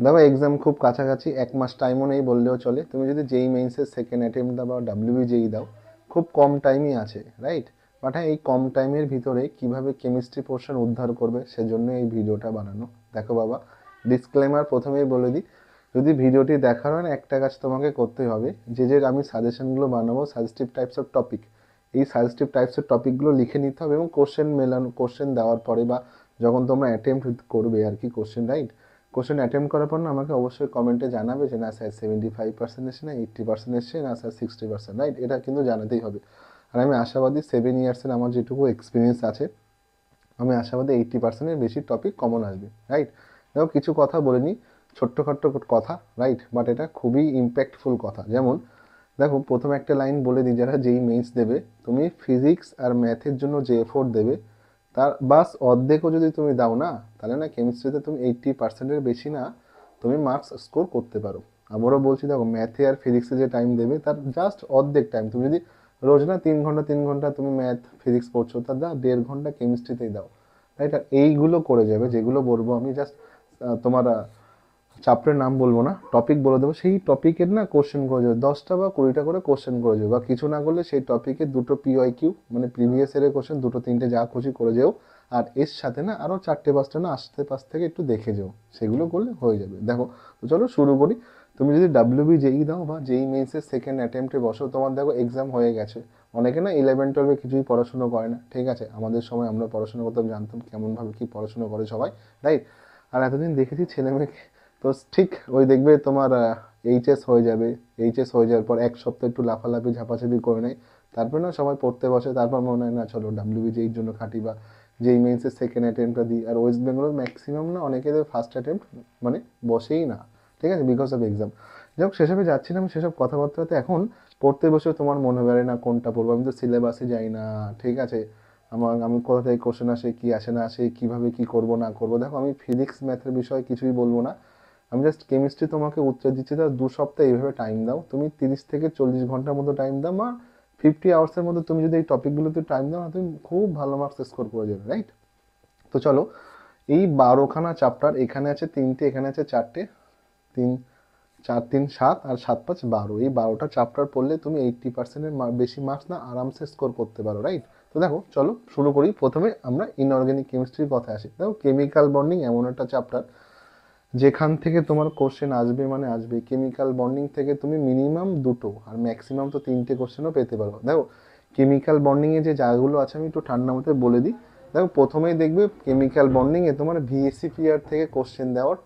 দেখো এক্সাম খুব কাছাকাছি, 1 মাস টাইমও নেই বললেও চলে। তুমি যদি যেই মেইনসের সেকেন্ড অ্যাটেম্প দাও বা ডাব্লিউবি যেই দাও, খুব কম টাইমই আছে, রাইট? বাট হ্যাঁ, এই কম টাইমের ভিতরে কিভাবে কেমিস্ট্রি পোর্শন উদ্ধার করবে সেজন্য এই ভিডিওটা বানানো। দেখো বাবা, ডিসক্লেমার প্রথমেই বলে দিই, যদি ভিডিওটি দেখার হয় না, একটা কাজ তোমাকে করতে হবে, যে আমি সাজেশনগুলো বানাবো সাজেস্টিভ টাইপস অফ টপিক, এই সাজেস্টিভ টাইপসের টপিকগুলো লিখে নিতে হবে এবং কোশ্চেন মেলানো, কোশ্চেন দেওয়ার পরে বা যখন তোমরা অ্যাটেম্প্ট করবে আর কি কোশ্চেন, রাইট? কোশ্চেন অ্যাটেম্প করার পর না আমাকে অবশ্যই কমেন্টে জানাবে যে না স্যার 75% এসছে, না 80% এসছে, না স্যার 60%, রাইট? এটা কিন্তু জানাতেই হবে। আর আমি আশাবাদী 7 ইয়ার্সের আমার যেটুকু এক্সপিরিয়েন্স আছে, আমি আশাবাদী 80%-এর বেশি টপিক কমন আসবে, রাইট? দেখো কিছু কথা বলে নিই, ছোট্টখাট্ট কথা, রাইট? বাট এটা খুবই ইম্প্যাক্টফুল কথা। যেমন দেখো, প্রথমে একটা লাইন বলে দিই, যারা যেই মেইনস দেবে, তুমি ফিজিক্স আর ম্যাথের জন্য যে এফোর্ট দেবে তার বাস অর্ধেকও যদি তুমি দাও না, তাহলে না কেমিস্ট্রিতে তুমি 80%-এর বেশি না তুমি মার্কস স্কোর করতে পারো। আবারও বলছি, দেখো ম্যাথে আর ফিজিক্সে যে টাইম দেবে তার জাস্ট অর্ধেক টাইম তুমি যদি রোজ না 3 ঘন্টা তুমি ম্যাথ ফিজিক্স পড়ছো, তার 1.5 ঘন্টা কেমিস্ট্রিতেই দাও, রাইট? আর এইগুলো করে যাবে, যেগুলো বলবো আমি জাস্ট তোমার চ্যাপ্টারের নাম বলবো না, টপিক বলে দেবো, সেই টপিকের না কোশ্চেন করে যাবে, 10টা বা 20টা করে কোশ্চেন করে যাবে, বা কিছু না করলে সেই টপিকে 2টো PYQ মানে প্রিভিয়াস ইয়ারের কোশ্চেন 2-3টে যা খুশি করে যেও। আর এর সাথে না আরও 4টে-5টা না আশেপাশ থেকে একটু দেখে যেও, সেগুলো করলে হয়ে যাবে। দেখো, তো চলো শুরু করি। তুমি যদি ডাব্লিউবি যেই দাও বা যেই মেন্সের সেকেন্ড অ্যাটেম্পটে বসো, তোমার দেখো এক্সাম হয়ে গেছে। অনেকে না 11-12-এ কিছুই পড়াশুনো করে না, ঠিক আছে? আমাদের সময় আমরা পড়াশোনা করতাম, জানতাম কেমনভাবে কী পড়াশুনো করে সবাই, রাইট? আর এতদিন দেখেছি ছেলেমেয়েকে, তো ঠিক ওই দেখবে তোমার এইচএস হয়ে যাবে, এইচএস হয়ে যাওয়ার পর 1 সপ্তাহ একটু লাফালাফি ঝাপাঝাপি করে নেয়, তারপর না সবাই পড়তে বসে, তারপর মনে হয় না চলো ডাব্লিউবি যেই জন্য খাটি বা যেই মেন্সের সেকেন্ড অ্যাটেম্পটা দিই। আর ওয়েস্ট বেঙ্গলের ম্যাক্সিমাম না অনেকেদের ফার্স্ট অ্যাটেম্প্ট মানে বসেই না, ঠিক আছে, বিকজ অফ এক্সাম। যাই হোক, সেসবে যাচ্ছি না আমি, সেসব কথাবার্তাতে এখন পড়তে বসে তোমার মনে বেড়ে না কোনটা পড়বো, আমি তো সিলেবাসে যাই না, ঠিক আছে? আমি কোথা থেকে কোশ্চেন আসে, কি আসে না আসে, কীভাবে কী করবো না করবো, দেখো আমি ফিজিক্স ম্যাথের বিষয়ে কিছুই বলবো না, আমি জাস্ট কেমিস্ট্রি তোমাকে উত্তর দিচ্ছি। তার 2 সপ্তাহ এইভাবে টাইম দাও, তুমি 30 থেকে 40 ঘন্টার মতো টাইম দাও, বা 50 আওয়ার্সের মধ্যে তুমি যদি এই টপিকগুলোতে টাইম দাও না, তুমি খুব ভালো মার্কস স্কোর করে যাবে, রাইট? তো চলো, এই 12খানা চ্যাপ্টার, এখানে আছে 3টে, এখানে আছে 4টে, 3 4 3 7 আর 7 5 12, এই 12টা চ্যাপ্টার পড়লে তুমি 80%-এর বেশি মার্কস না আরামসে স্কোর করতে পারো, রাইট? তো দেখো চলো শুরু করি। প্রথমে আমরা ইনঅর্গ্যানিক কেমিস্ট্রির কথা আসি। দেখো কেমিক্যাল বন্ডিং এমন একটা চ্যাপ্টার যেখান থেকে তোমার কোশ্চেন আসবে, মানে আসবে। কেমিক্যাল বন্ডিং থেকে তুমি মিনিমাম 2টো আর ম্যাক্সিমাম তো 3টে কোশ্চেনও পেতে পারো। দেখো কেমিক্যাল বন্ডিংয়ে যে জায়গাগুলো আছে আমি একটু ঠান্ডা মতো বলে দিই। দেখো প্রথমেই দেখবে কেমিক্যাল বন্ডিংয়ে তোমার ভিএসিপিআর থেকে কোশ্চেন দেওয়ার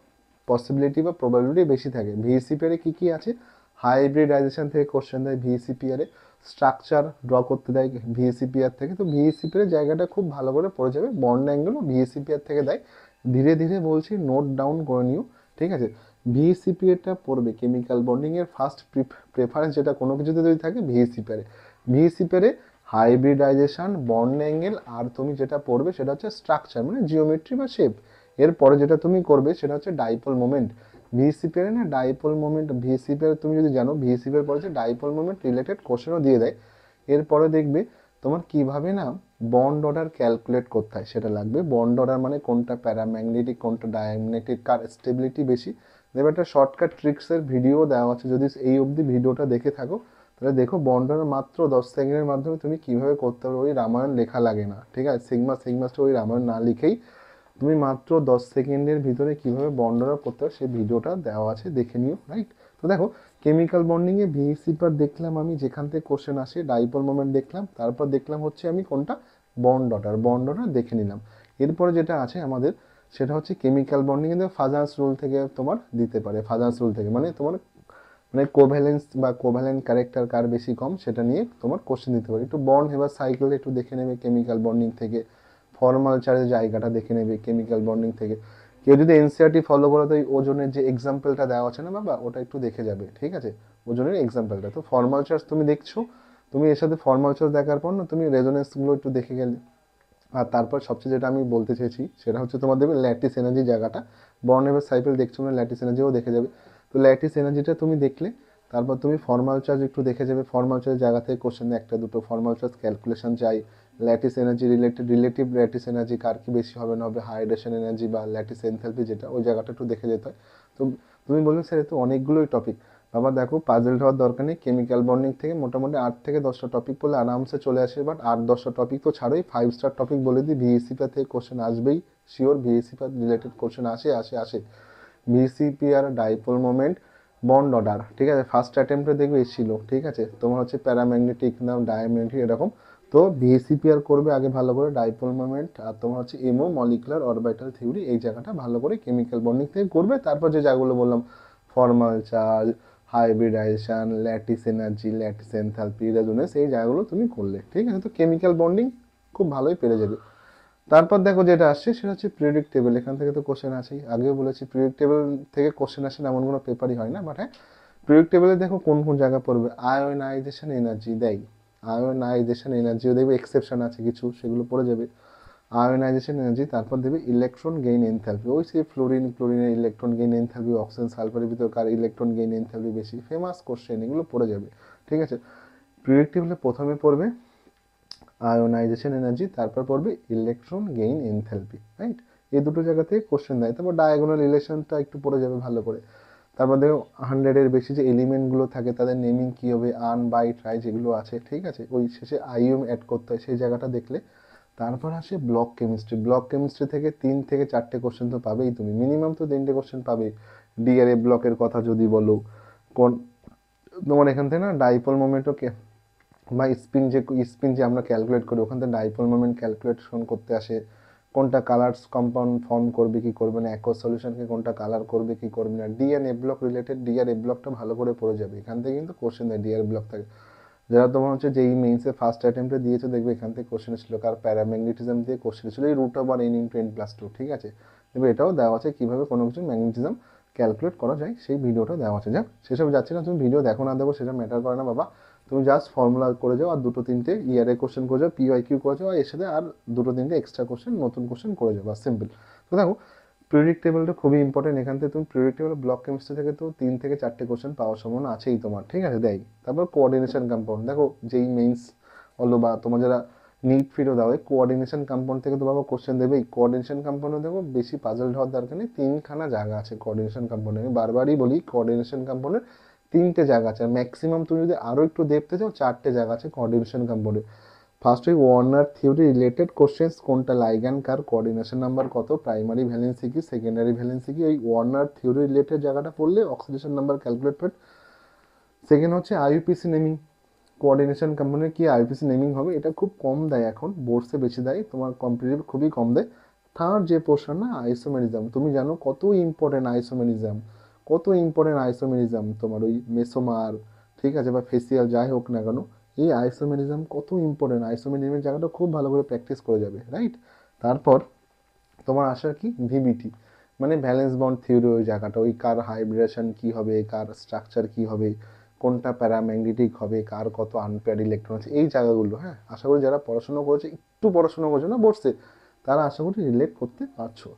পসিবিলিটি বা প্রবাবিলিটি বেশি থাকে। ভিএসিপিআরে কী কী আছে? হাইব্রিডাইজেশন থেকে কোশ্চেন দেয় ভিএসিপিআরে, স্ট্রাকচার ড্র করতে দেয় ভিএসিপিআর থেকে। তো ভিএসিপিআর জায়গাটা খুব ভালো করে পড়ে যাবে, বন্ড অ্যাঙ্গেলও ভিএসিপিআর থেকে দেয়। ধীরে ধীরে বলছি, নোট ডাউন করে নিও, ঠিক আছে? ভিএসিপিএটা পড়বে কেমিক্যাল বন্ডিংয়ের ফার্স্ট প্রেফারেন্স, যেটা কোনো কিছুতে যদি থাকে ভিএসিপিআরে হাইব্রিডাইজেশন, বন্ড অ্যাঙ্গেল, আর তুমি যেটা পড়বে সেটা হচ্ছে স্ট্রাকচার মানে জিওমেট্রি বা শেপ। এরপরে যেটা তুমি করবে সেটা হচ্ছে ডাইপোল মোমেন্ট। ভিএসিপিআরে না ডাইপোল মোমেন্ট, ভিএসিপিআর তুমি যদি জানো, ভিএসিপিআর পরে যে ডাইপোল মোমেন্ট রিলেটেড কোশ্চেনও দিয়ে দেয়। এরপরে দেখবে তোমার কিভাবে না বন্ড অর্ডার ক্যালকুলেট করতে হয় সেটা লাগবে। বন্ড অর্ডার মানে কোনটা প্যারাম্যাগনেটিক, কোনটা ডায়াম্যাগনেটিক, কার স্টেবিলিটি বেশি, দেখবে একটা শর্টকাট ট্রিক্সের ভিডিও দেওয়া আছে। যদি এই অবধি ভিডিওটা দেখে থাকো তাহলে দেখো, বন্ড অর্ডার মাত্র 10 সেকেন্ডের মাধ্যমে তুমি কিভাবে করতে পারো। ওই রামায়ণ লেখা লাগে না, ঠিক আছে? সিগমাস্টার ওই রামায়ণ না লিখেই তুমি মাত্র 10 সেকেন্ডের ভিতরে কিভাবে বন্ড অর্ডার করতে হয় সেই ভিডিওটা দেওয়া আছে, দেখে নিও, রাইট? তো দেখো কেমিক্যাল বন্ডিংয়ে ভিএসি পার দেখলাম আমি, যেখান থেকে কোশ্চেন আসে। ডাইপোল মোমেন্ট দেখলাম, তারপর দেখলাম হচ্ছে আমি কোনটা, বন্ড অর্ডার দেখে নিলাম। এরপরে যেটা আছে আমাদের সেটা হচ্ছে কেমিক্যাল বন্ডিংয়ে ফাজান্স রুল থেকে তোমার দিতে পারে। ফাজান্স রুল থেকে মানে তোমার মানে কোভ্যালেন্স বা কোভ্যালেন্ট ক্যারেক্টার কার বেশি কম সেটা নিয়ে তোমার কোশ্চেন দিতে পারে। একটু বন্ড হেবার সাইকেল একটু দেখে নেবে কেমিক্যাল বন্ডিং থেকে। ফর্মাল চার্জের জায়গাটা দেখে নেবে কেমিক্যাল বন্ডিং থেকে। কেউ যদি এনসিআরটি ফলো করে, তো এই ওজনের যে এক্সাম্পলটা দেওয়া আছে না বাবা, ওটা একটু দেখে যাবে, ঠিক আছে? ওজনের এক্সাম্পলটা। তো ফর্মাল চার্জ তুমি দেখছো, তুমি এর সাথে ফর্মাল চার্জ দেখার পর না তুমি রেজোনেন্সগুলো একটু দেখে গেলে। আর তারপর সবচেয়ে যেটা আমি বলতে চেয়েছি সেটা হচ্ছে তোমার দেখবে ল্যাটিস এনার্জি জায়গাটা, বর্ন এবার সাইকেল দেখছো না, ল্যাটিস এনার্জিও দেখে যাবে। তো ল্যাটিস এনার্জিটা তুমি দেখলে তারপর তুমি ফর্মাল চার্জ একটু দেখে যাবে। ফর্মাল চার্জ জায়গা থেকে কোশ্চেনে 1-2 ফর্মাল চার্জ ক্যালকুলেশন চাই, lattice energy relative lattice energy কার কি বেশি হবে না হবে, হাইড্রেশন এনার্জি বা ল্যাটিস এনথালপি, যেটা ওই জায়গাটা একটু দেখে যেতে হয়। তো তুমি বলবে স্যার তো অনেকগুলোই টপিক, বাবা দেখো পাজেল হওয়ার দরকার নেই, কেমিক্যাল বন্ডিং থেকে মোটামুটি 8 থেকে 10টা টপিক পড়লে আরামসে চলে আসে। বাট 8-10টা টপিক তো ছাড়োই, 5 স্টার টপিক বলে দিই, ভিএসসি থেকে কোশ্চেন আসবেই শিওর, ভিএসসি রিলেটেড কোশ্চেন আসে। ভিসিপি আর ডাইপোল মোমেন্ট, বন্ড অর্ডার, ঠিক আছে, ফার্স্ট অ্যাটেম্পটে দেখবে এসেছিল, ঠিক আছে, তোমার হচ্ছে প্যারাম্যাগনেটিক না ডায়াম্যাগনেটিক এরকম। তো ভিসিপিআর করবে আগে ভালো করে, ডাইপোল মোমেন্ট, আর তোমার হচ্ছে এমও মলিকুলার অরবিটাল থিওরি, এই জায়গাটা ভালো করে কেমিক্যাল বন্ডিং থেকে করবে। তারপর যে জায়গাগুলো বললাম, formal charge, hybridization, lattice energy, lattice enthalpy, resonance, এই জায়গাগুলো তুমি করলে, ঠিক আছে। তো কেমিক্যাল বন্ডিং খুব ভালোই পেরে যাবে। তারপর দেখো যেটা আসছে সেটা হচ্ছে পিরিয়ডিক টেবিল। এখান থেকে তো কোশ্চেন আছেই, আগেও বলেছি পিরিয়ডিক টেবিল থেকে কোশ্চেন আসে না এমন কোনো পেপারই হয় না। বাট হ্যাঁ, পিরিয়ডিক টেবিলে দেখো কোন কোন জায়গা পড়বে, আয়োনাইজেশন এনার্জি দেয়, আয়োনাইজেশন এনার্জিও দেখবে এক্সেপশন আছে কিছু, সেগুলো পড়ে যাবে আয়োনাইজেশন এনার্জি। তারপর দেবে ইলেকট্রন গেইন এনথালপি, ওই সেই ক্লোরিনের ইলেকট্রন গেইন এনথালপি, অক্সিজেন সালফারের ভিতর কার ইলেকট্রন গেইন এনথালপি বেশি, ফেমাস কোশ্চেন, এগুলো পড়ে যাবে, ঠিক আছে। পিরিয়ডিক টেবিলে প্রথমে পড়বে আয়োনাইজেশন এনার্জি, তারপর পড়বে ইলেকট্রন গেইন এনথালপি, রাইট। এই দুটো জায়গা থেকে কোশ্চেন দেয়। তারপর ডায়াগোনাল রিলেশনটা একটু পড়ে যাবে ভালো করে। তারপর দেখো 100-এর বেশি যে এলিমেন্টগুলো থাকে তাদের নেমিং কী হবে, আন, বাই, ট্রাই যেগুলো আছে, ঠিক আছে, ওই শেষে আইইউএম অ্যাড করতে হয়, সেই জায়গাটা দেখলে। তারপর আসে ব্লক কেমিস্ট্রি। ব্লক কেমিস্ট্রি থেকে 3 থেকে 4টে কোশ্চেন তো পাবেই তুমি, মিনিমাম তো 3টে কোশ্চেন পাবেই। ডিআরএ ব্লকের কথা যদি বলো, কোন তোমার এখান থেকে না ডাইপোল মোমেন্টও বা স্পিন যে আমরা ক্যালকুলেট করি, ওখান থেকে ডাইপোল মোমেন্ট ক্যালকুলেশন করতে আসে, কোনটা কালার্স কম্পাউন্ড ফর্ম করবে কি করবে না, অ্যাকোয়াস সলিউশনকে কোনটা কালার করবে কি করবে না, d and f block related, d আর এ ব্লকটা ভালো করে পড়ে যাবে, এখান থেকে কিন্তু কোশ্চেন দেয় ডি আর ব্লক থেকে। যারা তোমার হচ্ছে যেই মেইনসে ফার্স্ট অ্যাটেম্পটে দিয়েছে দেখবে এখান থেকে কোশ্চেন ছিল, কার প্যারাম্যাগনেটিজম দিয়ে কোশ্চেন ছিল, এই root over N into n+2, ঠিক আছে। দেখবে এটাও দেওয়া আছে কীভাবে কোনো কিছু ম্যাগনেটিজম ক্যালকুলেট করা যায়, সেই ভিডিওটা দেওয়া আছে। যাক সেসব যাচ্ছে না, তুমি ভিডিও দেখো না দেখো সেটা ম্যাটার করে না বাবা, তুমি জাস্ট ফর্মুলা করে যাও আর 2-3টে ইয়ারে কোশ্চেন করে যাও, পিওয়াইকিউ করে যাও, আর এর সাথে আর 2-3টে এক্সট্রা কোশ্চেন নতুন কোশ্চেন করে যাও, বাস সিম্পল। তো দেখো পিরিয়ডিক টেবিলটা খুবই ইম্পর্টেন্ট, এখান থেকে তুমি পিরিয়ডিক টেবিল ব্লক কেমিস্ট্রি থেকে তো 3 থেকে 4টে কোশ্চেন পাওয়ার সম্ভাবনা আছেই তোমার, ঠিক আছে, দেয়। তারপর কোঅর্ডিনেশন কম্পাউন্ড, দেখো যেই মেইনস হলো বা তোমার যারা নিট ফিরও দাও, কোঅর্ডিনেশন কম্পাউন্ড থেকে তো বাবা কোশ্চেন দেবেই। কোঅর্ডিনেশন কম্পাউন্ডে দেখো বেশি পাজল হওয়ার দরকার নেই, 3খানা জায়গা আছে কোঅর্ডিনেশন কম্পাউন্ডে, আমি বারবারই বলি কোঅর্ডিনেশন কম্পাউন্ডের 3টে জায়গা আছে, আর ম্যাক্সিমাম তুমি যদি আরও একটু দেখতে চাও 4টে জায়গা আছে কোঅর্ডিনেশন কম্পাউন্ডে। ফার্স্ট ওই ওয়ার্নার থিওরি রিলেটেড কোশ্চেন্স, কোনটা লাইগ্যান্ড কার, কোঅর্ডিনেশন নাম্বার কত, প্রাইমারি ভ্যালেন্সি কি, সেকেন্ডারি ভ্যালেন্সি কি, ওই ওয়ার্নার থিওরি রিলেটেড জায়গাটা পড়লে অক্সিডেশন নাম্বার ক্যালকুলেট করে। সেকেন্ড হচ্ছে আইইউপিসি নেমিং, কোঅর্ডিনেশন কম্পাউন্ডের কি আইইউপিসি নেমিং হবে, এটা খুব কম দেয় এখন, বোর্ডসে বেশি দেয়, তোমার কম্পিটিটিভ খুবই কম দেয়। থার্ড যে পোর্শন না আইসোমেরিজম, তুমি জানো কত ইম্পর্টেন্ট আইসোমেরিজম, কত ইম্পর্টেন্ট আইসোমেরিজম তোমার ওই মেসোমার, ঠিক আছে, বা ফেসিয়াল যাই হোক না কেন, এই আইসোমেরিজম কত ইম্পর্টেন্ট, আইসোমেরিজমের জায়গাটা খুব ভালো করে প্র্যাকটিস করে যাবে, রাইট। তারপর তোমার আসার কি ভিবিটি, মানে ভ্যালেন্স বন্ড থিওরি, ওই জায়গাটা, ওই কার হাইব্রিডেশন কি হবে, কার স্ট্রাকচার কি হবে, কোনটা প্যারাম্যাগনেটিক হবে, কার কত আনপেয়ার ইলেকট্রন আছে, এই জায়গাগুলো। হ্যাঁ, আশা করি যারা পড়াশোনা করেছে, একটু পড়াশোনা করছে না বসছে, তারা আশা করি রিলেট করতে পারছো।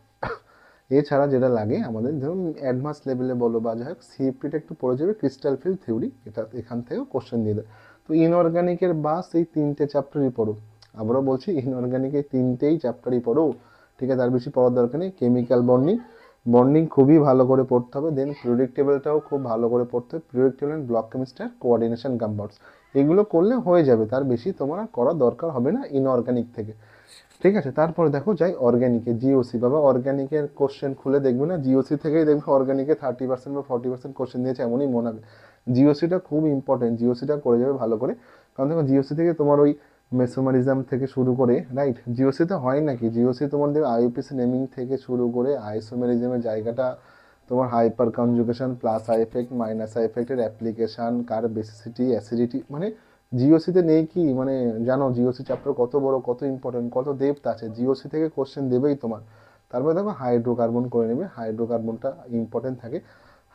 এছাড়া যেটা লাগে আমাদের ধরুন অ্যাডভান্স লেভেলে বলো বা যাই হোক, সিএফটিটা একটু পড়ে যাবে ক্রিস্টাল ফিল্ড থিওরি, এটা এখান থেকেও কোশ্চেন দিয়ে দেয়। তো ইনঅর্গানিকের বাস এই 3টে চ্যাপ্টারই পড়ো, আবারও বলছি ইনঅর্গানিকের 3টেই চ্যাপ্টারই পড়ো, ঠিক আছে, তার বেশি পড়ার দরকার নেই। কেমিক্যাল বন্ডিং, বন্ডিং খুবই ভালো করে পড়তে হবে, দেন পিরিয়ডিক টেবিলটাও খুব ভালো করে পড়তে হবে, periodic table and block chemistry, coordination compounds, এগুলো করলে হয়ে যাবে, তার বেশি তোমার আর করার দরকার হবে না ইনঅর্গানিক থেকে, ঠিক আছে। তারপরে দেখো যাই অর্গ্যানিকে, জিওসি, বাবা অর্গ্যানিকের কোশ্চেন খুলে দেখবে না, জিওসি থেকেই দেখবে অর্গ্যানিকে 30% বা 40% কোশ্চেন দিয়েছে এমনই মনে হবে। জিওসিটা খুব ইম্পর্টেন্ট, জিওসিটা করে যাবে ভালো করে, কারণ দেখো জিওসি থেকে তোমার ওই মেসোমারিজম থেকে শুরু করে, রাইট, জিওসিতে হয় নাকি, জিওসি তোমার দেখবে আইইউপিসি নেমিং থেকে শুরু করে আইসোমেরিজমের জায়গাটা, তোমার hyperconjugation, plus I effect, minus I এফেক্টের অ্যাপ্লিকেশান, কার বেসিসিটি, অ্যাসিডিটি, মানে জিওসিতে নেই কি, মানে জানো জিওসি চ্যাপ্টার কত বড়, কত ইম্পর্টেন্ট, কত ডেপথ আছে, জিওসি থেকে কোশ্চেন দেবেই তোমার। তারপরে দেখো হাইড্রোকার্বন করে নেবে, হাইড্রোকার্বনটা ইম্পর্টেন্ট থাকে,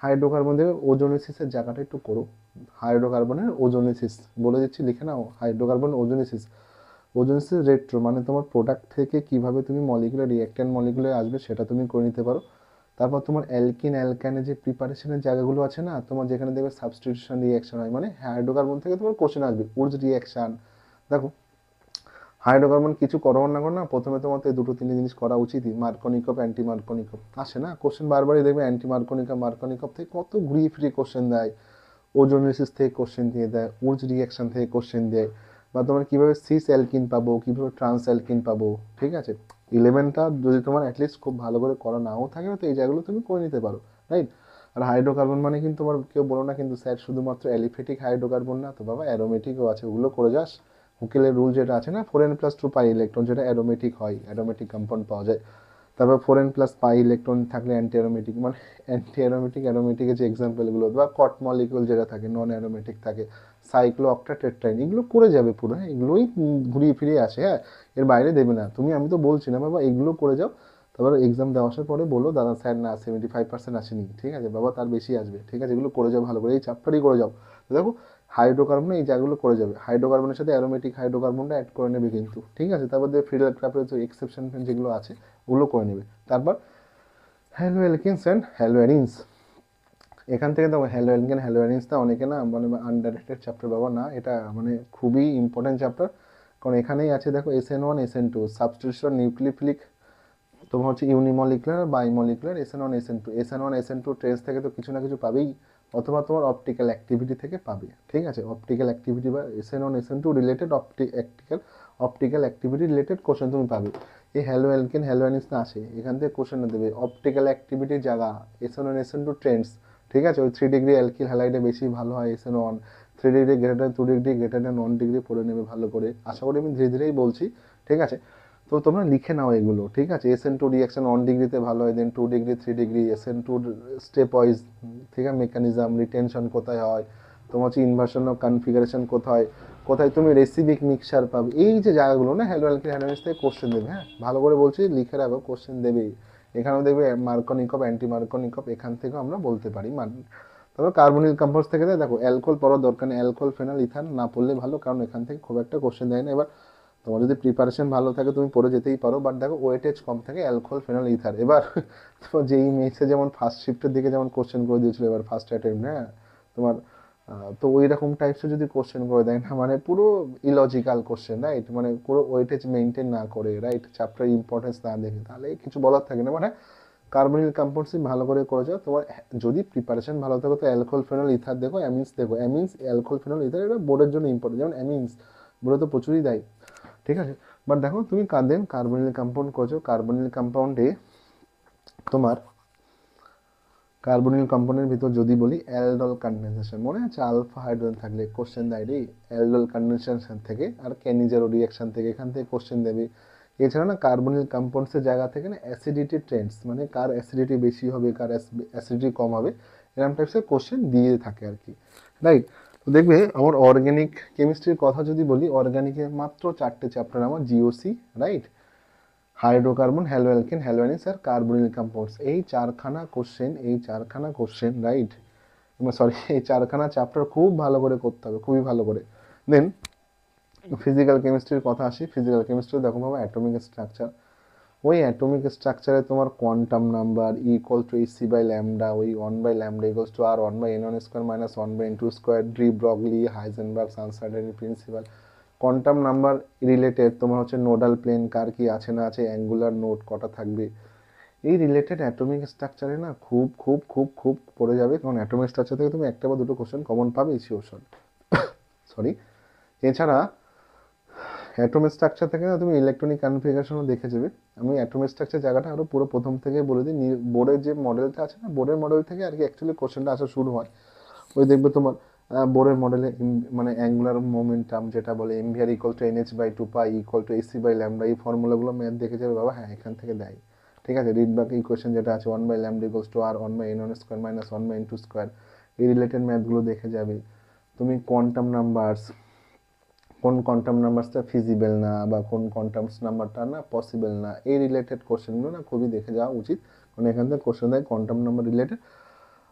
হাইড্রোকার্বন দেবে ওজোনেসিসের জায়গাটা একটু করো, হাইড্রোকার্বনের ওজোনেসিস বলে দিচ্ছি, লিখে নাও, হাইড্রোকার্বন ওজোনেসিস, ওজোনেসিস রেট্রো, মানে তোমার প্রোডাক্ট থেকে কিভাবে তুমি মলিকুলার রিঅ্যাক্ট্যান্ট মলিকুলে আসবে সেটা তুমি করে নিতে পারো। তারপর তোমার অ্যালকিন অ্যালকানের যে প্রিপারেশনের জায়গাগুলো আছে না, তোমার যেখানে দেখবে সাবস্টিটিউশন রিঅ্যাকশন হয়, মানে হাইড্রোকার্বন থেকে তোমার কোশ্চেন আসবে, উডস রিঅ্যাকশন, দেখো হাইড্রোকার্বন কিছু করো না করো না, প্রথমে তোমার তো এই দুটো তিনটে জিনিস করা উচিতই, মার্কনিকপ অ্যান্টি মার্কনিকপ আসে না কোশ্চেন বারবারই দেখবে, অ্যান্টি মার্কনিকপ মার্কনিকপ থেকে কত ঘুরিয়ে ফিরিয়ে কোশ্চেন দেয়, ওজোন রেসিস থেকে কোশ্চেন দিয়ে দেয়, উর্জ রিয়াকশন থেকে কোশ্চেন দেয়, বা তোমার কীভাবে সিস অ্যালকিন পাবো, কীভাবে ট্রান্স অ্যালকিন পাবো, ঠিক আছে। ইলেভেনটা যদি তোমার অ্যাটলিস্ট খুব ভালো করে করা নাও থাকে তো এই জায়গাগুলো তুমি করে নিতে পারো, রাইট। আর হাইড্রোকার্বন মানে কিন্তু তোমার কেউ বলো না কিন্তু স্যার শুধুমাত্র অ্যালিফেটিক হাইড্রোকার্বন না তো বাবা, অ্যারোমেটিকও আছে, ওগুলো করে যাস। হুকেলের রুল যেটা আছে না, 4n+2 পাই ইলেকট্রন, যেটা অ্যারোমেটিক হয়, অ্যারোমেটিক কম্পাউন্ড পাওয়া যায়। তারপর 4n+ পাই ইলেকট্রন থাকলে অ্যান্টি অ্যারোমেটিক, মানে অ্যান্টি অ্যারোমেটিক অ্যারোমেটিকের যে এক্সাম্পলগুলো, বা কট মলিকিউল যেটা থাকে নন অ্যারোমেটিক থাকে, সাইক্লো অক্টা টেট্রাইন, এগুলো করে যাবে পুরো, হ্যাঁ এগুলোই ঘুরিয়ে ফিরিয়ে আসে, হ্যাঁ এর বাইরে দেবে না তুমি, আমি তো বলছি না বাবা এগুলো করে যাও। তারপর এক্সাম দেওয়া আসার পরে বলো দাদা স্যার না 75% আসেনি, ঠিক আছে বাবা তার বেশি আসবে, ঠিক আছে এগুলো করে যাও ভালো করে, এই চ্যাপ্টারই করে যাও। দেখো হাইড্রোকার্বন এই জায়গাগুলো করে যাবে, হাইড্রোকার্বনের সাথে অ্যারোমেটিক হাইড্রোকার্বনটা অ্যাড করে নেবে কিন্তু, ঠিক আছে। তারপর ফিডাল ক্রাফের যে এক্সেপশন যেগুলো আছে ওগুলো করে নেবে। তারপর হ্যালো অ্যালকিনস অ্যান্ড হ্যালো অ্যারিনস, এখান থেকে দেখো হ্যালো অ্যালকেন হ্যালো অ্যারিনসটা অনেকে না মানে আন্ডাররেটেড চ্যাপ্টার বাবা, না এটা মানে খুবই ইম্পর্টেন্ট চ্যাপ্টার, কারণ এখানেই আছে দেখো SN1 SN2 সাবস্টিটিউশন নিউক্লিওফিলিক, তোমার হচ্ছে ইউনিমলিকুলার আর বাইমলিকুলার SN1 SN2, SN1 SN2 trace থেকে তো কিছু না কিছু পাবেই, অথবা তোমার অপটিক্যাল অ্যাক্টিভিটি থেকে পাবে, ঠিক আছে। অপটিক্যাল অ্যাক্টিভিটি বা SN1 SN2 related optical activity related question তুমি পাবে। এই হ্যালো অ্যালকেন হ্যালো অ্যানিস না আসে, এখান থেকে কোশ্চেন দেবে অপটিক্যাল অ্যাক্টিভিটির জায়গা SN1 SN2 ট্রেন্ডস, ঠিক আছে। ওই 3 ডিগ্রি অ্যালকিল হ্যালাইডে বেশি ভালো হয় SN1, 3 degree greater 2 degree greater 1 degree পড়ে নেবে ভালো করে, আশা করি আমি ধীরে ধীরেই বলছি, ঠিক আছে। তো তোমরা লিখে নাও এগুলো, ঠিক আছে। SN2 রিয়াকশন 1 ডিগ্রিতে ভালো হয়, দেন 2 degree 3 degree SN2 step wise, ঠিক আছে, মেকানিজম রিটেনশন কোথায় হয়, তোমার হচ্ছে ইনভার্সন অফ কনফিগারেশন কোথায় কোথায় তুমি রেসিবিক মিক্সচার পাবে, এই যে জায়গাগুলো না হ্যালো অ্যালকিল হ্যালোনিস থেকে কোশ্চেন দেবে, হ্যাঁ ভালো করে বলছি লিখে রাখো, কোশ্চেন দেবেই। এখানেও দেখবে মার্কনিকপ অ্যান্টি মার্কনিকপ, এখান থেকেও আমরা বলতে পারি। তারপর কার্বনিল কম্পাউন্ডস থেকে দেয়, দেখো অ্যালকোহল পড়ার দরকার নেই, অ্যালকোহল ফেনল ইথান না পড়লে ভালো, কারণ এখান থেকে খুব একটা কোশ্চেন দেয় না। এবার তোমার যদি প্রিপারেশন ভালো থাকে তুমি পড়ে যেতেই পারো, বাট দেখো ওয়েটেজ কম থাকে অ্যালকোহল ফেনল ইথার। এবার তোমার যেই মেসে যেমন ফার্স্ট শিফটের দিকে যেমন কোশ্চেন করে দিয়েছিল এবার ফার্স্ট অ্যাটেম্প, হ্যাঁ তোমার তো ওই রকম টাইপসের যদি কোশ্চেন করে দেয় না, মানে পুরো ইলজিক্যাল কোশ্চেন, রাইট, মানে পুরো ওয়েটেজ মেনটেন না করে, রাইট, চ্যাপ্টার ইম্পর্টেন্স না দেখে, তাহলে কিছু বলার থাকে না। মানে কার্বনিল কম্পাউন্ডস ভালো করে করে যাও, তোমার যদি প্রিপারেশন ভালো থাকে তো অ্যালকোহল ফেনল ইথার দেখো, অ্যামিনস দেখো, অ্যামিনস অ্যালকোহল ফেনল ইথার এটা বোর্ডের জন্য ইম্পর্টেন্ট, যেমন অ্যামিনস বোর্ডে তো প্রচুরই দেয়, ঠিক আছে। বাট দেখো তুমি দেন কার্বনিল কম্পাউন্ড করছো, কার্বনিল কম্পাউন্ডে তোমার কার্বনিল কম্পাউন্ডের ভিতর যদি বলি অ্যালডল কন্ডেনসেশন, মনে আছে আলফা হাইড্রোজেন থাকলে কোশ্চেন দেয় রে, অ্যালডল কন্ডেনসেশন থেকে আর ক্যানিজারো রিয়াকশন থেকে, এখান থেকে কোশ্চেন দেবে। এছাড়া না কার্বনিল কম্পাউন্ডসের জায়গা থেকে না অ্যাসিডিটি ট্রেন্ডস, মানে কার অ্যাসিডিটি বেশি হবে কার অ্যাসিডিটি কম হবে, এরকম টাইপসের কোশ্চেন দিয়ে থাকে আর কি, রাইট। তো দেখবে আমার অর্গ্যানিক কেমিস্ট্রির কথা যদি বলি, অর্গ্যানিকের মাত্র 4টে চ্যাপ্টার আমার, GOC, right, hydrocarbon haloalkane haloarenes আর কার্বনিল কম্পাউন্ডস, এই চারখানা কোশ্চেন, রাইট, সরি এই চারখানা চ্যাপ্টার খুব ভালো করে করতে হবে, খুবই ভালো করে। দেন ফিজিক্যাল কেমিস্ট্রির কথা আসি, ফিজিক্যাল কেমিস্ট্রি দেখো বাবা অ্যাটমিক স্ট্রাকচার, ওই অ্যাটমিক স্ট্রাকচারে তোমার কোয়ান্টাম নাম্বার E=hc/λ, ওই 1/λ=r1/n1² - 1/n2², de Broglie Heisenberg's uncertainty principle, quantum number related তোমার হচ্ছে নোডাল প্লেন কার কি আছে না আছে, অ্যাঙ্গুলার নোড কটা থাকবে, এই রিলেটেড অ্যাটমিক স্ট্রাকচারে না খুব খুব খুব খুব পড়ে যাবে, কারণ অ্যাটমিক স্ট্রাকচার থেকে তুমি একটা বা দুটো কোশ্চেন কমন পাবে শিওর, সরি। এছাড়া অ্যাটমিক স্ট্রাকচার থেকে না তুমি ইলেকট্রনিক কনফিগারেশনও দেখে যাবে। আমি অ্যাটমিক স্ট্রাকচার জায়গাটা আরও পুরো প্রথম থেকে বলে দিই, বোর্ডের যে মডেলটা আছে না, বোর্ডের মডেল থেকে আর কি অ্যাকচুয়ালি কোশ্চেনটা আসা শুরু হয়। ওই দেখবে তোমার বোরের মডেলে মানে অ্যাঙ্গুলার মোমেন্টাম যেটা বলে mvr=2π=ac/λ, এই ফর্মুলাগুলো ম্যাথ দেখে যাবে বাবা, হ্যাঁ এখান থেকে দেয়, ঠিক আছে। রিড ব্যাক ইকুয়েশন যেটা আছে 1/λ=r1/n1² - 1/n2², এই রিলেটেড ম্যাথগুলো দেখে যাবে তুমি। কোয়ান্টাম নাম্বারস, কোন কোয়ান্টাম নাম্বারসটা ফিজিবল না বা কোন কোয়ান্টাম নাম্বারটা না পসিবল না, এই রিলেটেড কোশ্চেনগুলো না খুবই দেখে যাওয়া উচিত, কারণ এখান থেকে কোশ্চেন দেয় কোয়ান্টাম নাম্বার রিলেটেড।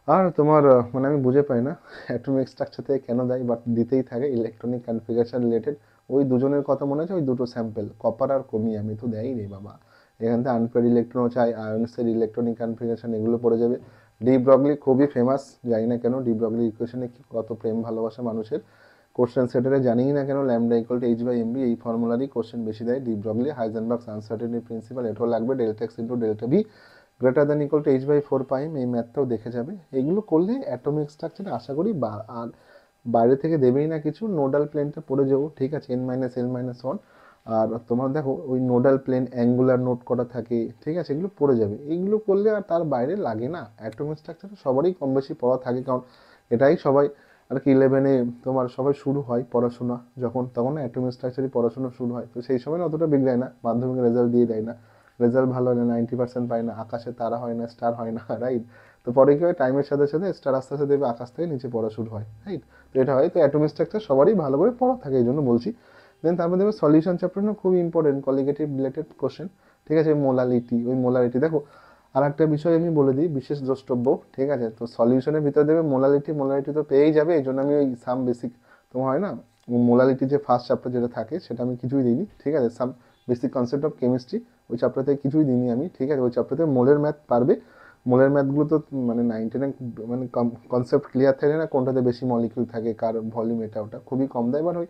আর তোমার মানে আমি বুঝে পাই না অ্যাটমিক স্ট্রাকচার থেকে কেন দেয়, বাট দিতেই থাকে। ইলেকট্রনিক কনফিগারেশন রিলেটেড ওই দুজনের কথা মনে আছে, ওই দুটো স্যাম্পল কপার আর ক্রোমিয়াম, তো দেয়ই রে বাবা। এখান থেকে আনপেয়ার ইলেকট্রনও চাই, আয়নসের ইলেকট্রনিক কনফিগারেশন, এগুলো পড়ে যাবে। ডি ব্রগলি খুবই ফেমাস, জানি না কেন ডি ব্রগলি ইকুয়েশনে কত প্রেম ভালোবাসা মানুষের, কোশ্চেন সেটারে জানি না কেন lambda equal to h by mv, এই ফর্মুলারই কোশ্চেন বেশি দেয়। De Broglie Heisenberg's uncertainty principle, এটাও লাগবে। Delta x into delta v greater than equal to h by four pi m, এই ম্যাথটাও দেখে যাবে। এগুলো করলে অ্যাটমিক স্ট্রাকচার আশা করি আর বাইরে থেকে দেবেই না কিছু, নোডাল প্লেনটা পড়ে যাবো, ঠিক আছে, n minus L minus one. আর তোমার দেখো ওই নোডাল প্লেন অ্যাঙ্গুলার নোট করা থাকে, ঠিক আছে, এগুলো পড়ে যাবে। এইগুলো করলে আর তার বাইরে লাগে না। অ্যাটমিক স্ট্রাকচার সবারই কম বেশি পড়া থাকে, কারণ এটাই সবাই আর কি 11-এ তোমার সবাই শুরু হয় পড়াশোনা যখন, তখন অ্যাটমিক স্ট্রাকচারই পড়াশোনা শুরু হয়। তো সেই সময় অতটা বিগড়ায় না, মাধ্যমিক রেজাল্ট দিয়ে দেয় না, রেজাল্ট ভালো হয় না, 90% পায় না, আকাশে তারা হয় না, স্টার হয় না, রাইট। তো পরে কি হয়, টাইমের সাথে সাথে স্টার আস্তে আস্তে দেবে আকাশ থেকে নিচে পড়া শুরু হয়, রাইট। তো এটা হয়। তো অ্যাটমিক স্ট্রাকচার সবারই ভালো করে পড়া থাকে, এই জন্য বলছি। দেন তারপর দেখবে সলিউশন চ্যাপ্টার না খুবই ইম্পর্টেন্ট, কলিগেটিভ রিলেটেড কোশ্চেন, ঠিক আছে। মোলালিটি, ওই মোলালিটি দেখো আর একটা বিষয় আমি বলে দিই, বিশেষ দ্রষ্টব্য, ঠিক আছে। তো সলিউশনের ভিতরে দেবে মোলালিটি, মোলালিটি তো পেয়েই যাবে, এই জন্য আমি ওই সাম বেসিক, তোমার হয় না মোলালিটি যে ফার্স্ট চ্যাপ্টার যেটা থাকে সেটা আমি কিছুই দিইনি, ঠিক আছে। Some basic concept of chemistry, ওই চ্যাপ্টার থেকে কিছুই দিইনি আমি, ঠিক আছে। ওই চ্যাপ্টার থেকে মোলের ম্যাথ পারবে, মোলের ম্যাথগুলো তো মানে 99 মানে কনসেপ্ট ক্লিয়ার থাকে না, কোনটাতে বেশি মলিকিউল থাকে, কার ভলিউম এটা ওটা খুবই কম দেয়, বাট ওই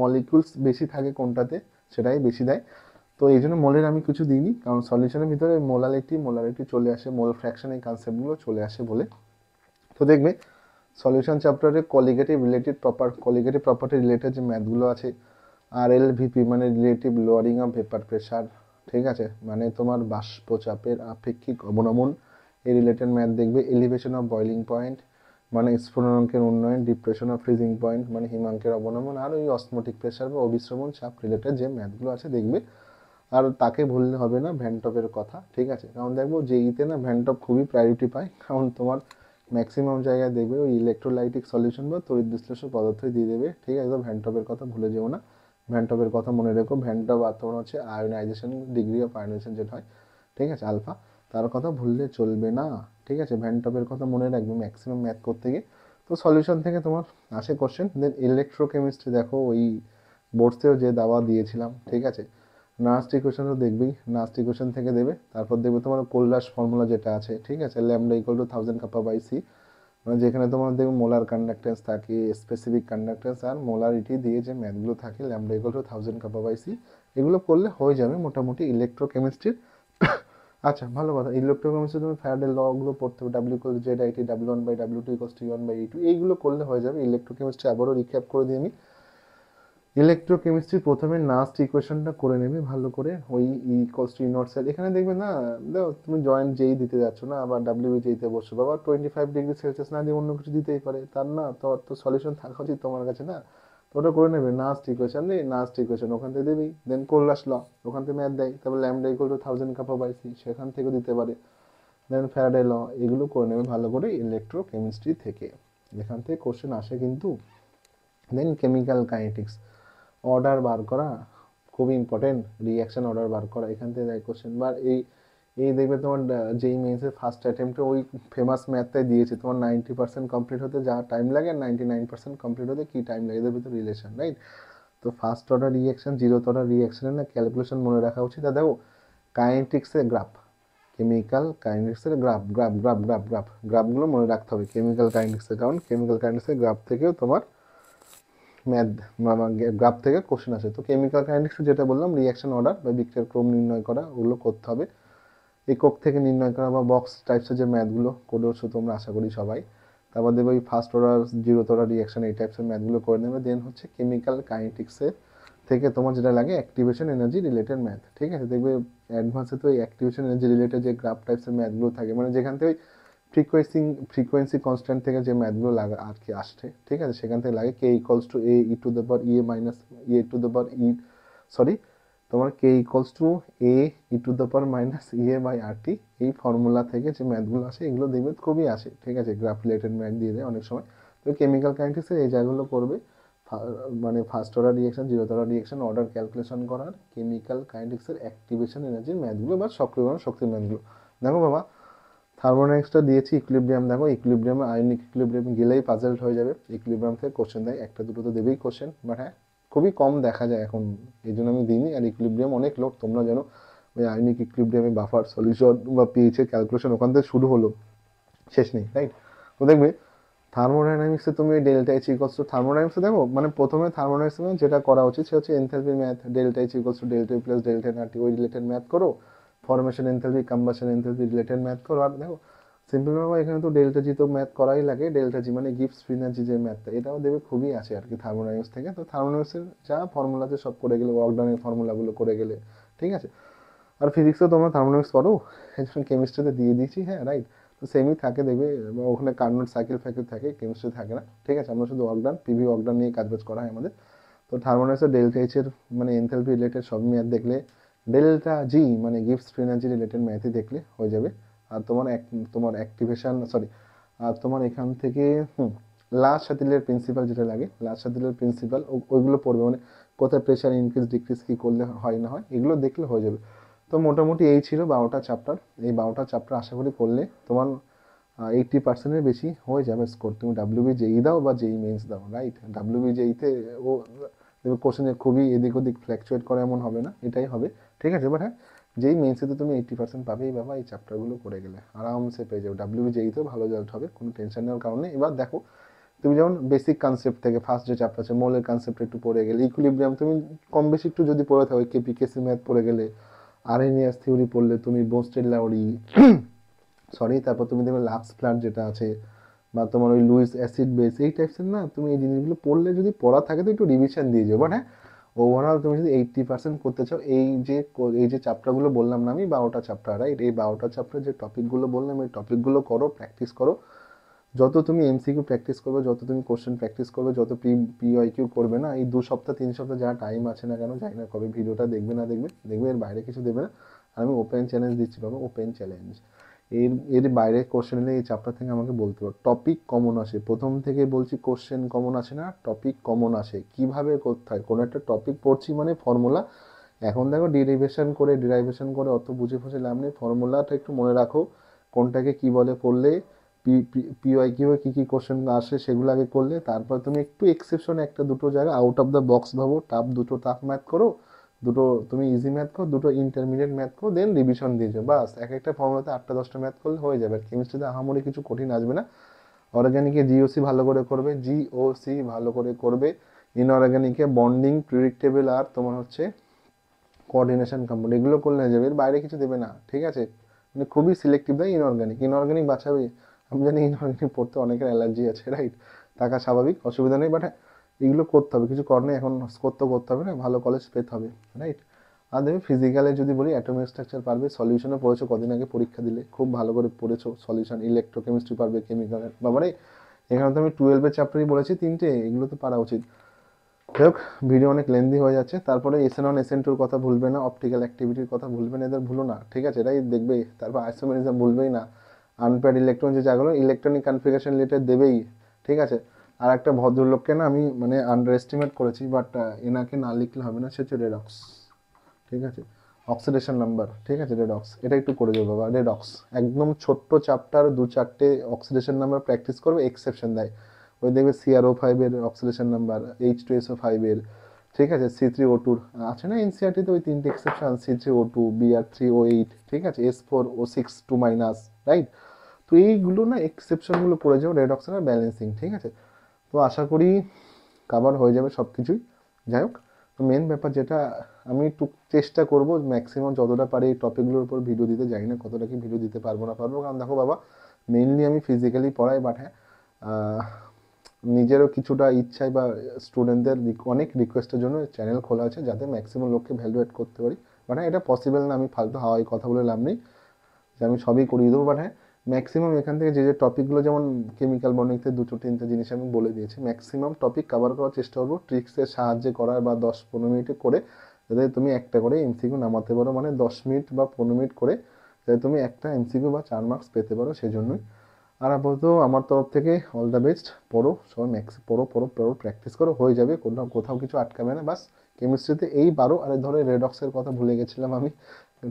মলিকিউলস বেশি থাকে কোনটাতে সেটাই বেশি দেয়। তো এই জন্য মোলের আমি কিছু দিইনি, কারণ সলিউশনের ভিতরে মোলারিটি চলে আসে, মোল ফ্র্যাকশন, এই কনসেপ্টগুলো চলে আসে বলে। তো দেখবে সলিউশন চ্যাপ্টারে কলিগেটিভ প্রপার্টি রিলেটেড যে ম্যাথগুলো আছে, আর এল ভিপি মানে relative lowering of vapour pressure, ঠিক আছে, মানে তোমার বাষ্পচাপের আপেক্ষিক অবনমন, এই রিলেটেড ম্যাথ দেখবে। এলিভেশন অফ বয়লিং পয়েন্ট মানে স্ফুটনাঙ্কের উন্নয়ন, ডিপ্রেশন অফ ফ্রিজিং পয়েন্ট মানে হিমাঙ্কের অবনমন, আর ওই অসমোটিক প্রেশার বা অবিশ্রমণ চাপ রিলেটেড যে ম্যাথগুলো আছে দেখবে। আর তাকে ভুললে হবে না ভ্যানটপের কথা, ঠিক আছে, কারণ দেখবো জেইতে না ভ্যানটপ খুবই প্রায়োরিটি পায়, কারণ তোমার ম্যাক্সিমাম জায়গায় দেখবে ওই ইলেকট্রোলাইটিক সলিউশন বা তড়িৎ বিশ্লেষক পদার্থই দিয়ে দেবে, ঠিক আছে। তো ভ্যানটপের কথা ভুলে যেও না, ভ্যানটপের কথা মনে রেখো। ভ্যানটপ আর তোমার হচ্ছে আয়োনাইজেশন, ডিগ্রি অফ আয়োনাইজেশন যেটা হয়, ঠিক আছে, আলফা, তার কথা ভুললে চলবে না, ঠিক আছে। ভ্যানটপের কথা মনে রাখবে ম্যাক্সিমাম ম্যাথ করতে গিয়ে। তো সলিউশন থেকে তোমার আসে কোশ্চেন। দেন ইলেকট্রোকেমিস্ট্রি দেখো ওই বোর্ডসেও যে দাওয়া দিয়েছিলাম, ঠিক আছে। নার্স্ট ইকুয়েশন তো দেখবেই, নার্স্ট ইকুয়েশন থেকে দেবে। তারপর দেখবে তোমার কোলরাস ফর্মুলা যেটা আছে, ঠিক আছে, ল্যামডা ইকুয়াল টু 1000 কাপা বাই সি, মানে যেখানে তোমার দেখবে মোলার কন্ডাক্টেন্স থাকে, স্পেসিফিক কন্ডাক্টেন্স আর মোলারিটি দিয়ে যে ম্যাথগুলো থাকে, ল্যামডা ইকুয়াল টু 1000 কাপা বাই সি, এগুলো করলে হয়ে যাবে মোটামুটি ইলেকট্রোকেমিস্ট্রির। আচ্ছা ভালো কথা, ইলেকট্রোকেমিস্ট্রি তুমি ফ্যারাডের লগুলো পড়তে হবে, W equal Z IT, W one by W two equals two one by E two, এইগুলো করলে হয়ে যাবে ইলেকট্রোকেমিস্ট্রি। আবারও রিক্যাপ করে দিই আমি, ইলেকট্রোকেমিস্ট্রি প্রথমে নাস্ট ইকুয়েশনটা করে নেবে ভালো করে, ওই ই ইকুয়ালস টু ইনভার্স সাইড, এখানে দেখবে না, দেখো তুমি জয়েন্ট যেই দিতে যাচ্ছ না, আবার ডাব্লিউ যেইতে বসছো, বাবা 25 ডিগ্রি সেলসিয়াস না দিয়ে অন্য কিছু দিতেই পারে, তার না তো সলিউশন থাকা উচিত তোমার কাছে না। তো ওটা করে নেবে, নাস্ট ইকুয়েশন নেই, নাস্ট ইকুয়েশন ওখান থেকে দেবেই। দেন কোলরাস ল, ওখান থেকে ম্যাথ দেয়, তারপর ল্যামডা ইকুয়াল টু 1000 কাপা বাই সি, সেখান থেকেও দিতে পারে। দেন ফ্যারাডে ল, এগুলো করে নেবে ভালো করে ইলেকট্রোকেমিস্ট্রি থেকে, এখান থেকে কোশ্চেন আসে কিন্তু। দেন কেমিক্যাল কাইনেটিক্স, অর্ডার বার করা খুবই ইম্পর্টেন্ট, রিয়াকশন অর্ডার বার করা, এখান থেকে দেয় কোশ্চেন। বা এই এই দেখবে তোমার যেই মেন্সের ফার্স্ট অ্যাটেম্পটে ওই ফেমাস ম্যাথটাই দিয়েছে, তোমার 90% কমপ্লিট হতে যা টাইম লাগে আর 99% কমপ্লিট হতে কী টাইম লাগে, এদের ভিতরে রিলেশন, রাইট। তো first order reaction, zeroth order রিয়াকশনের না ক্যালকুলেশন মনে রাখা উচিত। আর দেখো কাইনেটিক্সের গ্রাফ, কেমিক্যাল কাইনেটিক্সের গ্রাফগুলো মনে রাখতে হবে কেমিক্যাল কাইনেটিক্সের, কারণ কেমিক্যাল কাইনেটিক্সের গ্রাফ থেকেও তোমার ম্যাথ গ্রাফ থেকে কোশ্চেন আসে। তো কেমিক্যাল কাইনেটিক্স যেটা বললাম, রিয়াকশন অর্ডার বা বিক্রিয়ার ক্রম নির্ণয় করা, ওগুলো করতে হবে। একক থেকে নির্ণয় করা বা বক্স টাইপসের যে ম্যাথগুলো করেছো তোমরা আশা করি সবাই। তারপর দেখবে ওই first order, zeroth order reaction, এই টাইপসের ম্যাথগুলো করে নেবে। দেন হচ্ছে কেমিক্যাল কাইনেটিক্সের থেকে তোমার যেটা লাগে অ্যাক্টিভেশন এনার্জি রিলেটেড ম্যাথ, ঠিক আছে। দেখবে অ্যাডভান্সে তো এই অ্যাক্টিভেশন এনার্জি রিলেটেড যে গ্রাফ টাইপসের ম্যাথগুলো থাকে, মানে যেখান থেকে ওই ফ্রিকোয়েন্সি কনস্ট্যান্ট থেকে যে ম্যাথগুলো লাগা আর কি আসছে, ঠিক আছে, সেখান থেকে লাগে k equals to A e to the power Ea minus A to the power e, sorry তোমার k equals to A e to the power minus Ea by R T, এই ফর্মুলা থেকে যে ম্যাথগুলো আসে এগুলো দেখবে খুবই আসে, ঠিক আছে, গ্রাফ রিলেটেড ম্যাথ দিয়ে দেয় অনেক সময়। তো কেমিক্যাল কাইনেটিক্সের এই জায়গাগুলো করবে, মানে first order reaction, zeroth order reaction, order calculation করার, কেমিক্যাল কাইনেটিক্সের অ্যাক্টিভেশন এনার্জির ম্যাথগুলো বা সক্রিয়করণ শক্তির ম্যাথগুলো। দেখো বাবা থার্মোডাইনামিক্সটা দিয়েছি, ইকুইলিব্রিয়াম দেখো, ইকুইলিব্রিয়ামে আয়নিক ইকুইলিব্রিয়াম গেলেই পাজলড হয়ে যাবে। ইকুইলিব্রিয়াম থেকে কোশ্চেন দেয়, একটা দুটো তো দেবেই কোশ্চেন, বাট হ্যাঁ খুবই কম দেখা যায় এখন, এই জন্য আমি দিইনি। আর ইকুইলিব্রিয়াম অনেক লোক তোমরা জানো, ওই আয়নিক ইকুইলিব্রিয়ামে বাফার সলিউশন বা পিএইচ এর ক্যালকুলেশন ওখান থেকে শুরু হলো, শেষ নেই, রাইট। তো দেখবে থার্মোডাইনামিক্সে তুমি ডেল্টা এইচ ইকুয়ালস টু থার্মোডাইনামিক্সে দেখো, মানে প্রথমে থার্মোডাইনামিক্সে যেটা করা উচিত সেটা হচ্ছে enthalpy math, delta H equals to delta plus delta nRT, ওই রিলেটেড ম্যাথ করো, formation enthalpy, combustion enthalpy related math করো। আর দেখো সিম্পল ভাবে এখানে তো ডেল্টা জি তো ম্যাথ করাই লাগে, ডেল্টা জি মানে গিবস ফ্রিনার্জি যে ম্যাথটা, এটাও দেবে খুবই আছে আর কি থার্মোডাইনামিক্স থেকে। তো থার্মোডাইনামিক্সের যা ফর্মুলা আছে সব করে গেলে, ওয়ার্কডাউনের ফর্মুলাগুলো করে গেলে ঠিক আছে। আর ফিজিক্সও তোমরা থার্মোডাইনামিক্স পড়ো, কেমিস্ট্রিতে দিয়ে দিয়েছি, হ্যাঁ রাইট। তো সেমই থাকে দেখবে, বা ওখানে কার্নোট সাইকেল ফাইকেল থাকে, কেমিস্ট্রি থাকে না, ঠিক আছে। আমরা শুধু ওয়ার্কডাউন, পিভি ওয়ার্কডাউন নিয়ে কাজ করা হয় আমাদের। তো থার্মোডাইনামিক্সের ডেল্টা এইচ এর মানে এনথালপি রিলেটেড সব ম্যাথ দেখলে, ডেল্টা জি মানে গিবস ফ্রিনার্জি রিলেটেড ম্যাথই দেখলে হয়ে যাবে। আর তোমার অ্যাক্টিভেশন, সরি, আর তোমার এখান থেকে লাস্ট শাতিলের প্রিন্সিপাল যেটা লাগে, লাস্ট শাতিলের প্রিন্সিপাল ওইগুলো পড়বে, মানে কোথায় প্রেশার ইনক্রিজ ডিক্রিজ কী করলে হয় না হয় এগুলো দেখলে হয়ে যাবে। তো মোটামুটি এই ছিল 12টা চ্যাপ্টার। এই 12টা চ্যাপ্টার আশা করি করলে তোমার 80%-এর বেশি হয়ে যাবে স্কোর। তুমি ডাব্লিউবি জেই দাও বা জেই মেন্স দাও, রাইট। ডাব্লিউবি জেইতে ও কোশ্চেনে খুবই এদিক ওদিক ফ্ল্যাকচুয়েট করে এমন হবে না, এটাই হবে, ঠিক আছে। বাট হ্যাঁ, যেই মেন্সে তো তুমি 80% পাবেই বাবা, এই চ্যাপ্টারগুলো করে গেলে আরামসে পেয়ে যাবে। ডাব্লিউবি জেইতেও ভালো রেজাল্ট হবে, কোনো টেনশন নেওয়ার কারণে। এবার দেখো তুমি যেমন বেসিক কনসেপ্ট থেকে ফার্স্ট যে চ্যাপ্টার আছে মোলের কনসেপ্ট একটু পড়ে গেলে, ইকুইলিব্রিয়াম তুমি কম বেশি একটু যদি পড়ে থাকো, কেপিকেসি ম্যাথ পড়ে গেলে, আরএনএস থিওরি পড়লে তুমি, বোস্টেড লাউরি, সরি, তারপর তুমি দেখবে লাক্স ফ্ল্যাট যেটা আছে, বা তোমার ওই লুইস অ্যাসিড বেস, এই টাইপসের না, তুমি এই জিনিসগুলো পড়লে যদি পড়া থাকে তো একটু রিভিশন দিয়ে যাও। বাট হ্যাঁ, ওভারঅল তুমি যদি 80% করতে চাও, এই যে চ্যাপ্টারগুলো বললাম না আমি, 12টা চ্যাপ্টার, রাইট, এই 12টা চ্যাপ্টার যে টপিকগুলো বললাম, এই টপিকগুলো করো, প্র্যাকটিস করো। যত তুমি এমসিকিউ প্র্যাকটিস করবে, যত তুমি কোশ্চেন প্র্যাকটিস করবে, যত পিওয়াইকিউ করবে না, এই 2 সপ্তাহ 3 সপ্তাহ যা টাইম আছে না কেন, জানি না কবে ভিডিওটা দেখবে না দেখবে, দেখবে এর বাইরে কিছু দেবে না। আর আমি ওপেন চ্যালেঞ্জ দিচ্ছি বাবা, ওপেন চ্যালেঞ্জ। এর বাইরে কোশ্চেন এলে এই চ্যাপ্টার থেকে আমাকে বলতে পারো, টপিক কমন আসে, প্রথম থেকে বলছি, কোশ্চেন কমন আসে না, টপিক কমন আসে। কিভাবে করতে হয়, কোনো একটা টপিক পড়ছি মানে ফর্মুলা, এখন দেখো ডিরাইভেশন করে অত বুঝে ফুঝে লাভ নেই, ফর্মুলাটা একটু মনে রাখো, কোনটাকে কি বলে পড়লে, পিওয়াইকিউ কী কী কোশ্চেন আসে সেগুলো আগে করলে, তারপর তুমি একটু এক্সেপশন একটা দুটো জায়গা আউট অফ দ্য বক্স ভাবো, দুটো টাফ ম্যাথ করো, দুটো তুমি ইজি ম্যাথ করো, দুটো ইন্টারমিডিয়েট ম্যাথ করো, দেন রিভিশন দিয়েছো, বাস এক একটা ফর্মুলাতে 8টা 10টা ম্যাথ করলে হয়ে যাবে। আর কেমিস্ট্রিতে আহামরি কিছু কঠিন আসবে না। অর্গানিকে জিওসি ভালো করে করবে, জিওসি ভালো করে করবে, ইনঅর্গানিকে বন্ডিং, প্রিডিক্টেবল, আর তোমার হচ্ছে কোঅর্ডিনেশন, কম্পাউন্ড, এগুলো করলে হয়ে যাবে, এর বাইরে কিছু দেবে না, ঠিক আছে। মানে খুবই সিলেক্টিভ দেয়, ইনঅর্গানিক বাঁচাবে। আমি জানি ইনঅর্গানিক পড়তে অনেকের অ্যালার্জি আছে, রাইট, থাকা স্বাভাবিক, অসুবিধা নেই। বাট এগুলো করতে হবে, কিছু কর নেই, এখন স্কোর তো করতে হবে না, ভালো কলেজ পেতে হবে, রাইট। আর দেখবে ফিজিক্যালে যদি বলি, অ্যাটমিক স্ট্রাকচার পারবে, সলিউশনে পড়েছো কদিন আগে পরীক্ষা দিলে, খুব ভালো করে পড়েছো সলিউশন, ইলেকট্রোকেমিস্ট্রি পারবে, কেমিক্যালের বাবারে, এখানে তো আমি 12-এর চ্যাপ্টারই বলেছি 3টে, এগুলো তো পারা উচিত। যাই হোক, ভিডিও অনেক লেন্দি হয়ে যাচ্ছে। তারপরে SN1 SN2-র কথা ভুলবে না, অপটিক্যাল অ্যাক্টিভিটির কথা ভুলবে না, এদের ভুলো না, ঠিক আছে, এটাই দেখবে। তারপর আইসোমেরিজম ভুলবেই না, আনপেয়ার্ড ইলেকট্রন যে জায়গাগুলো, ইলেকট্রনিক কনফিগারেশন রিলেটেড দেবেই, ঠিক আছে। আর একটা ভদ্রলোককে না আমি মানে আন্ডার এস্টিমেট করেছি, বাট এনাকে না লিখলে হবে না, সে হচ্ছে রেডক্স, ঠিক আছে, অক্সিডেশন নাম্বার, ঠিক আছে, রেডক্স, এটা একটু করে দেবো বাবা, রেডক্স একদম ছোট্ট চ্যাপ্টার, 2-4টে অক্সিডেশন নাম্বার প্র্যাকটিস করবে, এক্সেপশন দেয়, ওই দেখবে CrO5-এর অক্সিডেশন নাম্বার, H2SO5-এর, ঠিক আছে, C3O2-র আছে না এনসিআরটিতে, ওই 3টে এক্সেপশন, C3O2, Br3O8, ঠিক আছে, S4O6 2 মাইনাস, রাইট। তো এইগুলো না এক্সেপশনগুলো পড়ে যাও, রেডক্স আর ব্যালেন্সিং, ঠিক আছে। তো আশা করি কাভার হয়ে যাবে সব কিছুই। যাই হোক, তো মেন ব্যাপার যেটা, আমি একটু চেষ্টা করব ম্যাক্সিমাম যতটা পারি এই টপিকগুলোর উপর ভিডিও দিতে, জানি না কতটা কি ভিডিও দিতে পারবো না পারবো, কারণ দেখো বাবা, মেইনলি আমি ফিজিক্যালি পড়াই, বাট হ্যাঁ, নিজেরও কিছুটা ইচ্ছায় বা স্টুডেন্টদের অনেক রিকোয়েস্টের জন্য চ্যানেল খোলা আছে, যাতে ম্যাক্সিমাম লোককে ভ্যালুয়েট করতে পারি। বাট হ্যাঁ, এটা পসিবল না, আমি ফালতু হাওয়াই কথা বলে লাভ নেই যে আমি সবই করিয়ে দেবো। বাট হ্যাঁ, ম্যাক্সিমাম এখান থেকে যে টপিকগুলো, যেমন কেমিক্যাল বন্ডিংতে 2-3টে জিনিস আমি বলে দিয়েছি, ম্যাক্সিমাম টপিক কভার করার চেষ্টা করবো ট্রিক্সের সাহায্যে করার, বা 10-15 মিনিটে করে, যাতে তুমি একটা করে এমসিকিউ নামাতে পারো, মানে 10 মিনিট বা 15 মিনিট করে, যাতে তুমি একটা এমসিকিউ বা 4 মার্কস পেতে পারো, সেজন্যই। আর আপাতত আমার তরফ থেকে অল দ্য বেস্ট, পড়ো সবাই, পড়ো পড়ো পড়ো, প্র্যাকটিস করো, হয়ে যাবে, কোথাও কোথাও কিছু আটকাবে না। বাস কেমিস্ট্রিতে এই 12, আরে ধরো রেডক্সের কথা ভুলে গেছিলাম আমি,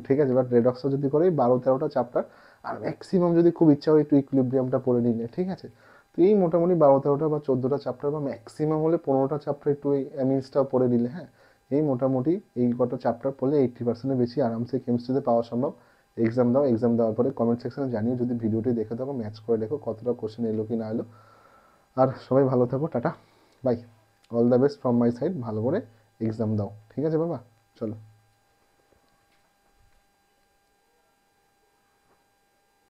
ঠিক আছে, বাট রেডক্সও যদি করে 12-13টা চ্যাপ্টার, আর ম্যাক্সিমাম যদি খুব ইচ্ছা হয় একটু ইকুইলিব্রিয়ামটা পড়ে নিলে, ঠিক আছে। তো এই মোটামুটি 12-13টা বা 14টা চ্যাপ্টার, বা ম্যাক্সিমাম হলে 15টা চ্যাপ্টার একটু এই অ্যামিন্সটাও পড়ে নিলে, হ্যাঁ, এই মোটামুটি এই কটা চ্যাপ্টার পড়লে 80%-এর বেশি আরামসে কেমিস্ট্রিতে পাওয়া সম্ভব। এক্সাম দাও, এক্সাম দেওয়ার পরে কমেন্ট সেকশনে জানিয়ে, যদি ভিডিওটি দেখে থাকো ম্যাচ করে দেখো কতটা কোশ্চেন এলো কি না এলো। আর সবাই ভালো থাকো, tata, bye, all the best from my side, ভালো করে এক্সাম দাও, ঠিক আছে বাবা, চলো।